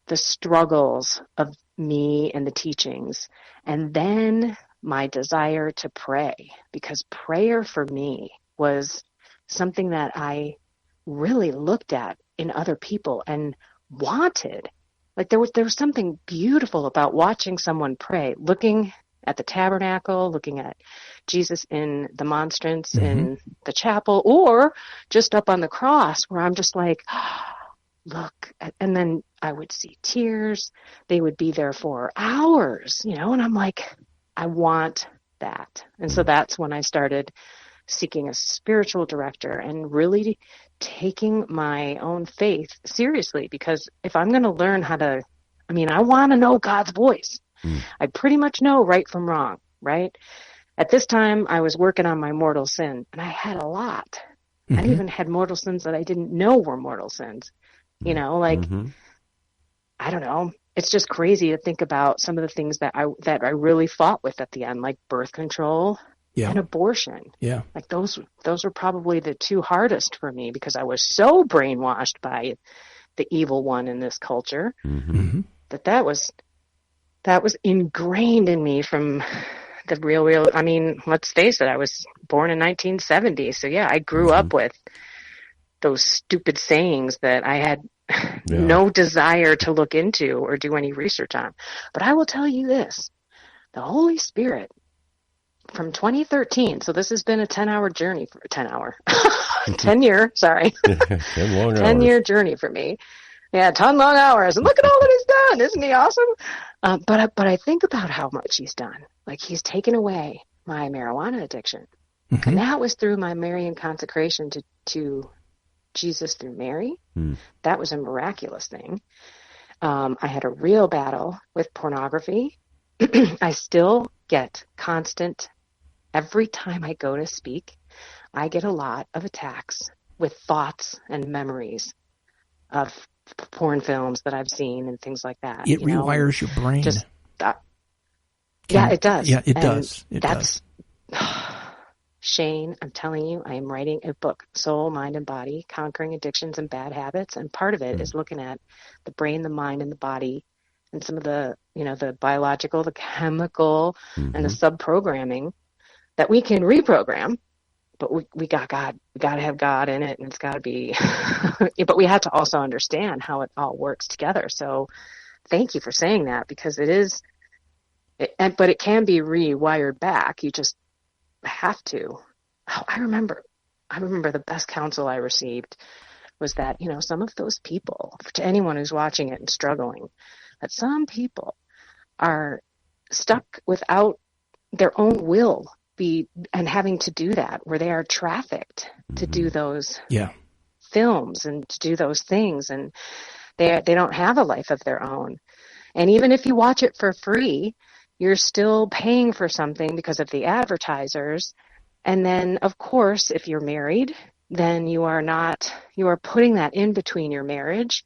the struggles of me and the teachings, and then my desire to pray, because prayer for me was something that I really looked at in other people and wanted. Like there was something beautiful about watching someone pray, looking at the tabernacle, looking at Jesus in the monstrance in the chapel, or just up on the cross where I'm just like, look, and then I would see tears. They would be there for hours, and I'm like, I want that. And so that's when I started seeking a spiritual director and really taking my own faith seriously, because if I'm going to learn how to, I want to know God's voice. I pretty much know right from wrong, right? At this time, I was working on my mortal sin, and I had a lot. I even had mortal sins that I didn't know were mortal sins. I don't know. It's just crazy to think about some of the things that I really fought with at the end, like birth control and abortion. Yeah. Like those were probably the two hardest for me, because I was so brainwashed by the evil one in this culture that was ingrained in me from the real, let's face it, I was born in 1970. So yeah, I grew up with those stupid sayings that I had no desire to look into or do any research on. But I will tell you this, the Holy Spirit from 2013, so this has been a 10-year journey for 10-year journey for me. Yeah, 10 long hours. And look at all that he's done. Isn't he awesome? But I think about how much he's done. Like, he's taken away my marijuana addiction. And that was through my Marian consecration to Jesus through Mary. That was a miraculous thing. I had a real battle with pornography. I still get constant, every time I go to speak, I get a lot of attacks with thoughts and memories of porn films that I've seen and things like that. It rewires your brain. Yeah, it does. Yeah, it does. It does. Shayne, I'm telling you, I am writing a book, Soul, Mind, and Body, Conquering Addictions and Bad Habits. And part of it is looking at the brain, the mind, and the body, and some of the, the biological, the chemical, and the sub-programming that we can reprogram. But we got God. We got to have God in it, and it's got to be. But we have to also understand how it all works together. So thank you for saying that, because it is. But it can be rewired back. You just have to. Oh, I remember the best counsel I received was that, some of those people, to anyone who's watching it and struggling, that some people are stuck without their own will and having to do that, where they are trafficked to do those films and to do those things, and they don't have a life of their own. And even if you watch it for free, you're still paying for something because of the advertisers. And then, of course, if you're married, then you are putting that in between your marriage.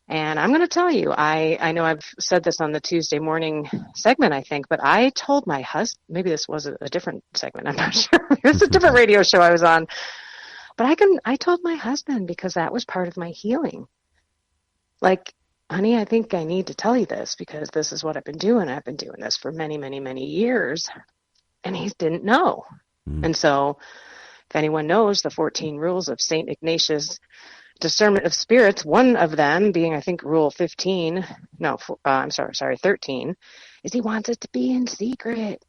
And I'm going to tell you, I know I've said this on the Tuesday morning segment, I think, but I told my husband, maybe this was a different segment, I'm not sure. It was a different radio show I was on. But I told my husband, because that was part of my healing. Like, honey, I think I need to tell you this, because this is what I've been doing. I've been doing this for many, many, many years. And he didn't know. And so if anyone knows the 14 rules of St. Ignatius' discernment of spirits, one of them being, I think, rule 13, is he wants it to be in secret.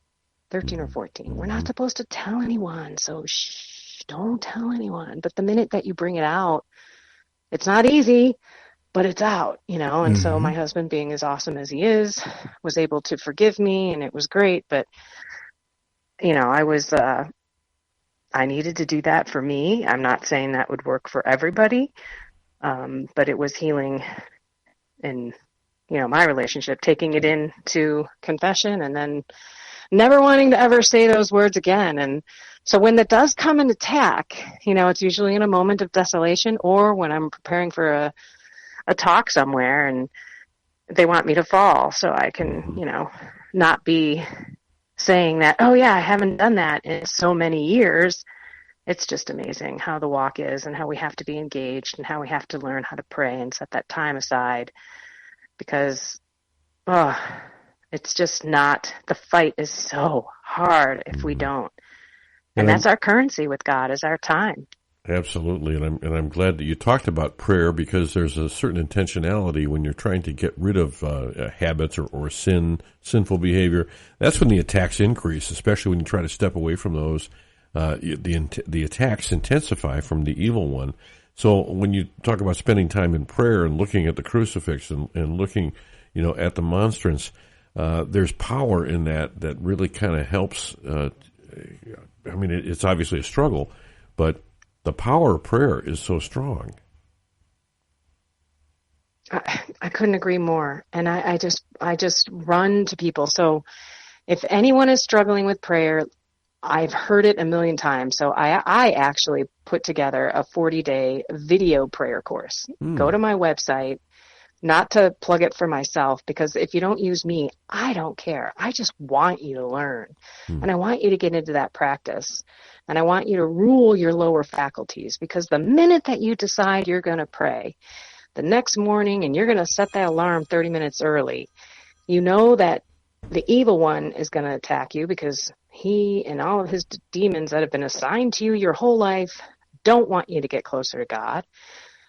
13 or 14. We're not supposed to tell anyone. So shh, don't tell anyone. But the minute that you bring it out, it's not easy, but it's out, And so my husband, being as awesome as he is, was able to forgive me, and it was great. But, I needed to do that for me. I'm not saying that would work for everybody, but it was healing in, my relationship, taking it into confession and then never wanting to ever say those words again. And so when it does come an attack, it's usually in a moment of desolation, or when I'm preparing for a talk somewhere and they want me to fall so I can, not be saying that, oh yeah, I haven't done that in so many years. It's just amazing how the walk is, and how we have to be engaged, and how we have to learn how to pray and set that time aside, because it's just not, the fight is so hard if we don't. And that's our currency with God, is our time. Absolutely, and I'm glad that you talked about prayer, because there's a certain intentionality when you're trying to get rid of habits or sinful behavior. That's when the attacks increase, especially when you try to step away from those. The attacks intensify from the evil one. So when you talk about spending time in prayer and looking at the crucifix and looking, at the monstrance, there's power in that really kind of helps. It's obviously a struggle, but the power of prayer is so strong. I couldn't agree more. And I just run to people. So if anyone is struggling with prayer, I've heard it a million times. So I actually put together a 40-day video prayer course. Go to my website, not to plug it for myself, because if you don't use me, I don't care. I just want you to learn. And I want you to get into that practice. And I want you to rule your lower faculties, because the minute that you decide you're going to pray the next morning and you're going to set that alarm 30 minutes early, you know that the evil one is going to attack you, because he and all of his demons that have been assigned to you your whole life don't want you to get closer to God.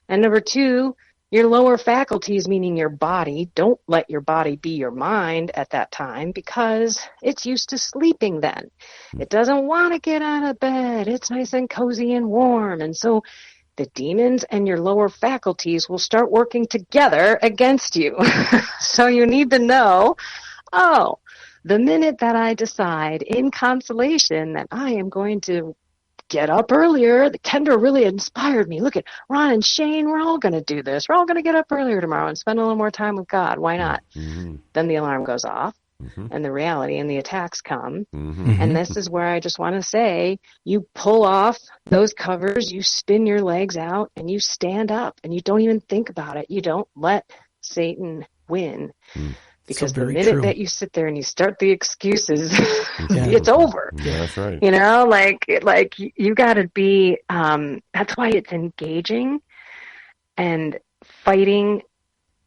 And number two, your lower faculties, meaning your body, don't let your body be your mind at that time, because it's used to sleeping then. It doesn't want to get out of bed. It's nice and cozy and warm. And so the demons and your lower faculties will start working together against you. So you need to know, the minute that I decide in consolation that I am going to get up earlier, the Kendra really inspired me. Look at Ron and Shane. We're all going to do this. We're all going to get up earlier tomorrow and spend a little more time with God. Why not? Then the alarm goes off, and the reality and the attacks come. And this is where I just want to say, you pull off those covers, you spin your legs out, and you stand up, and you don't even think about it. You don't let Satan win. Because the minute that you sit there and you start the excuses, it's over. Yeah, that's right. Like you got to be, that's why it's engaging and fighting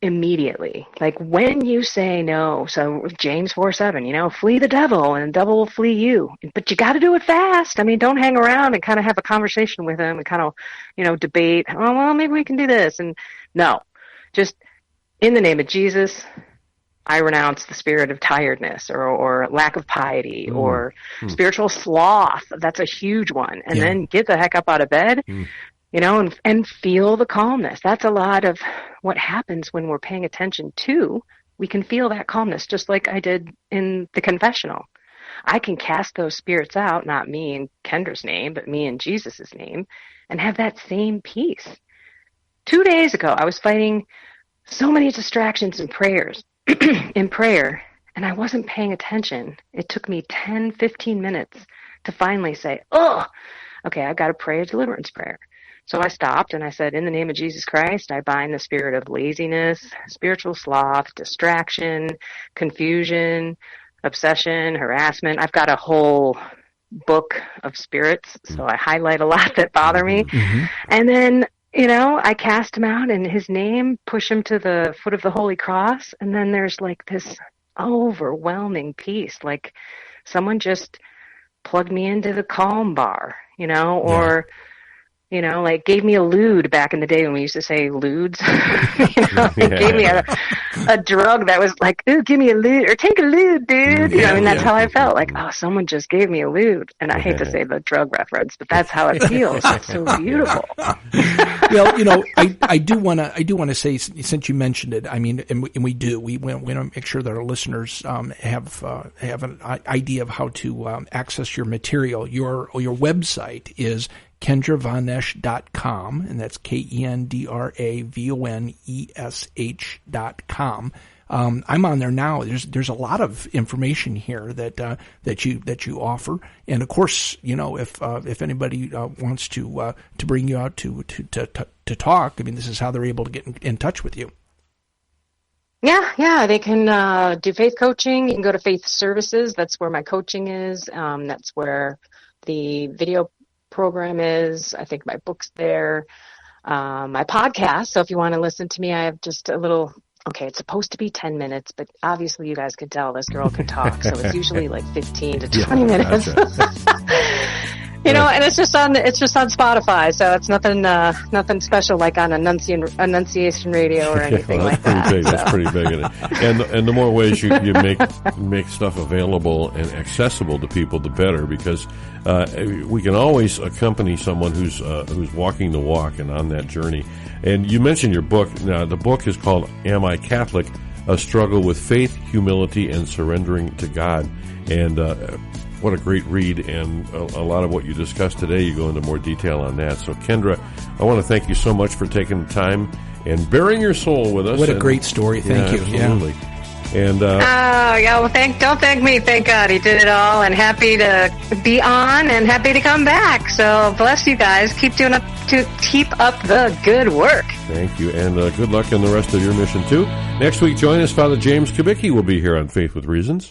immediately. Like when you say no, so James 4:7, flee the devil and the devil will flee you. But you got to do it fast. I mean, don't hang around and kind of have a conversation with him and kind of, debate. Oh, well, maybe we can do this. And no, just in the name of Jesus, I renounce the spirit of tiredness or lack of piety or spiritual sloth. That's a huge one. And then get the heck up out of bed, and feel the calmness. That's a lot of what happens when we're paying attention to. We can feel that calmness, just like I did in the confessional. I can cast those spirits out, not me in Kendra's name, but me in Jesus' name, and have that same peace. 2 days ago, I was fighting so many distractions in prayer, and I wasn't paying attention. It took me 10, 15 minutes to finally say, oh, okay, I've got to pray a deliverance prayer. So I stopped and I said, in the name of Jesus Christ, I bind the spirit of laziness, spiritual sloth, distraction, confusion, obsession, harassment. I've got a whole book of spirits, so I highlight a lot that bother me. Mm-hmm. And then, I cast him out in his name, push him to the foot of the Holy Cross, and then there's like this overwhelming peace, like someone just plugged me into the Calm bar, or like gave me a lewd back in the day when we used to say lewds. Gave me a drug that was like, ooh, give me a lewd, or take a lewd, dude. That's how I felt. Like, oh, someone just gave me a lewd. And I hate to say the drug reference, but that's how it feels. It's so beautiful. Well, I do want to say, since you mentioned it, I mean, and we want to make sure that our listeners have an idea of how to access your material. Your website is KendraVonEsh.com, and that's KendraVonesh.com. I'm on there now. There's a lot of information here that you offer, and of course, if anybody wants to bring you out to talk, I mean, this is how they're able to get in touch with you. Yeah, they can do faith coaching. You can go to Faith Services. That's where my coaching is. That's where the video program is. I think my book's there. My podcast. So if you want to listen to me, I have just a little. Okay, it's supposed to be 10 minutes, but obviously you guys can tell this girl can talk, so it's usually like 15 to 20 minutes. And it's just on Spotify, so it's nothing special like on Annunciation Radio or anything like that. That's pretty big. And the more ways you make stuff available and accessible to people, the better, because we can always accompany someone who's walking the walk and on that journey. And you mentioned your book. Now, the book is called Am I Catholic? A Struggle with Faith, Humility, and Surrendering to God. And what a great read, and a lot of what you discussed today, you go into more detail on that. So, Kendra, I want to thank you so much for taking the time and bearing your soul with us. What a great story. Thank you. Absolutely. Yeah. And well, don't thank me. Thank God he did it all, and happy to be on and happy to come back. So bless you guys. Keep up the good work. Thank you, and good luck in the rest of your mission too. Next week, join us. Father James Kubicki will be here on Faith with Reasons.